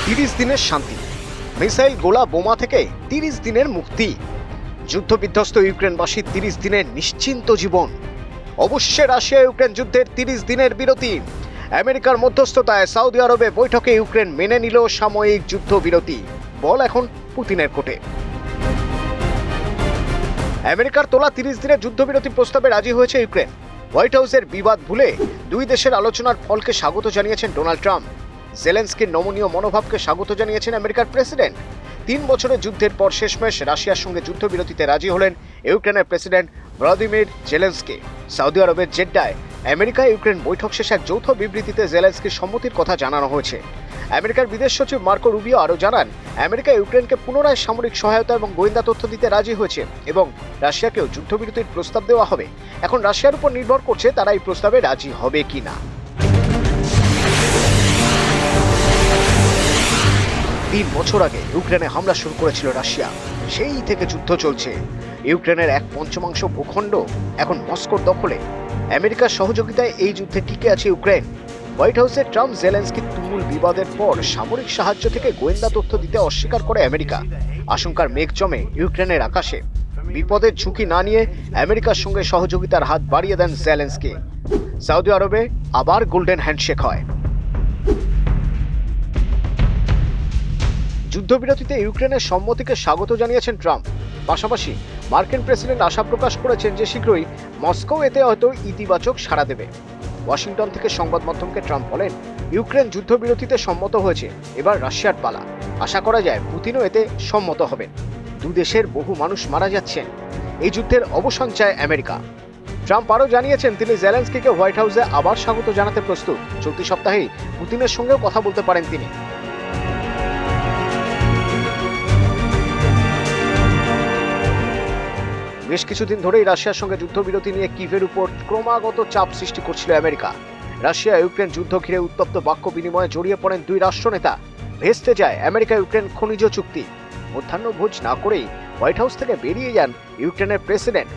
30 দিনের শান্তি, মিসাইল গোলা বোমা থেকে 30 দিনের মুক্তি, যুদ্ধবিধ্বস্ত ইউক্রেনবাসী 30 দিনের নিশ্চিন্ত জীবন। অবশেষে রাশিয়া ইউক্রেন যুদ্ধের 30 দিনের বিরতি। আমেরিকার মধ্যস্থতায় সৌদি আরবে বৈঠকে ইউক্রেন মেনে নিল সাময়িক যুদ্ধবিরতি। বল এখন পুতিনের কোর্টে। আমেরিকার তোলা 30 দিনের যুদ্ধবিরতি প্রস্তাবে রাজি হয়েছে ইউক্রেন। হোয়াইট হাউসের বিবাদ ভুলে দুই দেশের আলোচনার ফলকে স্বাগত জানিয়েছেন ডোনাল্ড ট্রাম্প। জেলেনস্কির নমনীয় মনোভাবকে স্বাগত জানিয়েছেন আমেরিকার প্রেসিডেন্ট। 3 বছরের যুদ্ধের পর শেষমেশ রাশিয়ার সঙ্গে যুদ্ধবিরতিতে রাজি হলেন ইউক্রেনের প্রেসিডেন্ট ভ্লাদিমির জেলেনস্কি। সৌদি আরবের জেড্ডায় আমেরিকা ইউক্রেন বৈঠক শেষে এক যৌথ বিবৃতিতে জেলেনস্কির সম্মতির কথা জানানো হয়েছে। আমেরিকার বিদেশ সচিব মার্কো রুবিও আরও জানান, আমেরিকা ইউক্রেনকে পুনরায় সামরিক সহায়তা এবং গোয়েন্দা তথ্য দিতে রাজি হয়েছে এবং রাশিয়াকেও যুদ্ধবিরতির প্রস্তাব দেওয়া হবে। এখন রাশিয়ার উপর নির্ভর করছে তারা এই প্রস্তাবে রাজি হবে কিনা। 3 বছর আগে ইউক্রেনে হামলা শুরু করেছিল রাশিয়া। সেই থেকে যুদ্ধ চলছে। ইউক্রেনের 1/5 ভূখণ্ড এখন মস্কোর দখলে। আমেরিকার সহযোগিতায় এই যুদ্ধে টিকে আছে ইউক্রেন। হোয়াইট হাউসে ট্রাম্প জেলেনস্কির তুমুল বিবাদের পর সামরিক সাহায্য থেকে গোয়েন্দা তথ্য দিতে অস্বীকার করে আমেরিকা। আশঙ্কার মেঘ জমে ইউক্রেনের আকাশে। বিপদের ঝুঁকি না নিয়ে আমেরিকার সঙ্গে সহযোগিতার হাত বাড়িয়ে দেন জেলেনস্কি। সৌদি আরবে আবার গোল্ডেন হ্যান্ডশেক হয়। যুদ্ধবিরতিতে ইউক্রেনের সম্মতিকে স্বাগত জানিয়েছেন ট্রাম্প। পাশাপাশি মার্কিন প্রেসিডেন্ট আশা প্রকাশ করেছেন যে শীঘ্রই মস্কো এতে হয়তো ইতিবাচক সাড়া দেবে। ওয়াশিংটন থেকে সংবাদ মাধ্যমকে ট্রাম্প বলেন, ইউক্রেন যুদ্ধবিরতিতে সম্মত হয়েছে, এবার রাশিয়ার পালা। আশা করা যায় পুতিনও এতে সম্মত হবেন। দুদেশের বহু মানুষ মারা যাচ্ছেন। এই যুদ্ধের অবসান চায় আমেরিকা। ট্রাম্প আরও জানিয়েছেন তিনি জেলেনস্কিকে হোয়াইট হাউসে আবার স্বাগত জানাতে প্রস্তুত। চলতি সপ্তাহেই পুতিনের সঙ্গেও কথা বলতে পারেন তিনি। বেশ কিছুদিন ধরেই রাশিয়ার সঙ্গে যুদ্ধবিরতি নিয়ে কিভের উপর ক্রমাগত চাপ সৃষ্টি করছিল আমেরিকা। রাশিয়া ইউক্রেন যুদ্ধ ঘিরে উত্তপ্ত বাক্য বিনিময়ে জড়িয়ে পড়েন দুই রাষ্ট্রনেতা। ভেস্তে যায় আমেরিকা ইউক্রেন খনিজ চুক্তি। মধ্যাহ্নভোজ না করেই হোয়াইট হাউস থেকে বেরিয়ে যান ইউক্রেনের প্রেসিডেন্ট।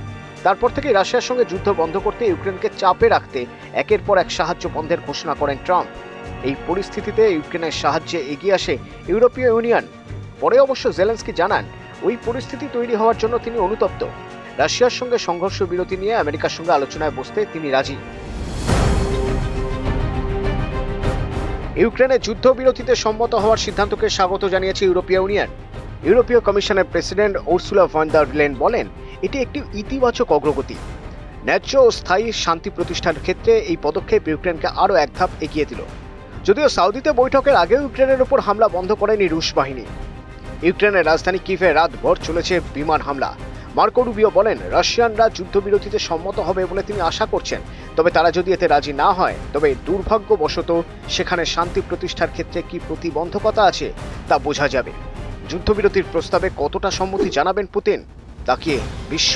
তারপর থেকেই রাশিয়ার সঙ্গে যুদ্ধ বন্ধ করতে ইউক্রেনকে চাপে রাখতে একের পর এক সাহায্য বন্ধের ঘোষণা করেন ট্রাম্প। এই পরিস্থিতিতে ইউক্রেনের সাহায্যে এগিয়ে আসে ইউরোপীয় ইউনিয়ন। পরে অবশ্য জেলেনস্কি জানান, ওই পরিস্থিতি তৈরি হওয়ার জন্য তিনি অনুতপ্ত। রাশিয়ার সঙ্গে সংঘর্ষ বিরতি নিয়ে আমেরিকার সঙ্গে আলোচনায় বসতে তিনি রাজি। ইউক্রেনের যুদ্ধবিরতিতে সম্মত হওয়ার সিদ্ধান্তকে স্বাগত জানিয়েছে ইউরোপীয় ইউনিয়ন। ইউরোপীয় কমিশনের president Ursula von der Leyen বলেন, এটি একটি ইতিবাচক অগ্রগতি। ন্যায্য ও স্থায়ী শান্তি প্রতিষ্ঠার ক্ষেত্রে এই পদক্ষেপ ইউক্রেনকে আরও এক ধাপ এগিয়ে দিল। যদিও সৌদিতে বৈঠকের আগেও ইউক্রেনের উপর হামলা বন্ধ করেনি রুশ বাহিনী। ইউক্রেনের রাজধানী কিভে রাতভর চলেছে বিমান হামলা। মার্কো রুবিও বলেন, রাশিয়ানরা যুদ্ধবিরতিতে সম্মত হবে বলে তিনি আশা করছেন, তবে তারা যদি এতে রাজি না হয় তবে দুর্ভাগ্যবশত সেখানে শান্তি প্রতিষ্ঠার ক্ষেত্রে কি প্রতিবন্ধকতা আছে তা বোঝা যাবে। যুদ্ধবিরতির প্রস্তাবে কতটা সম্মতি জানাবেন পুতিন, তাকিয়ে বিশ্ব।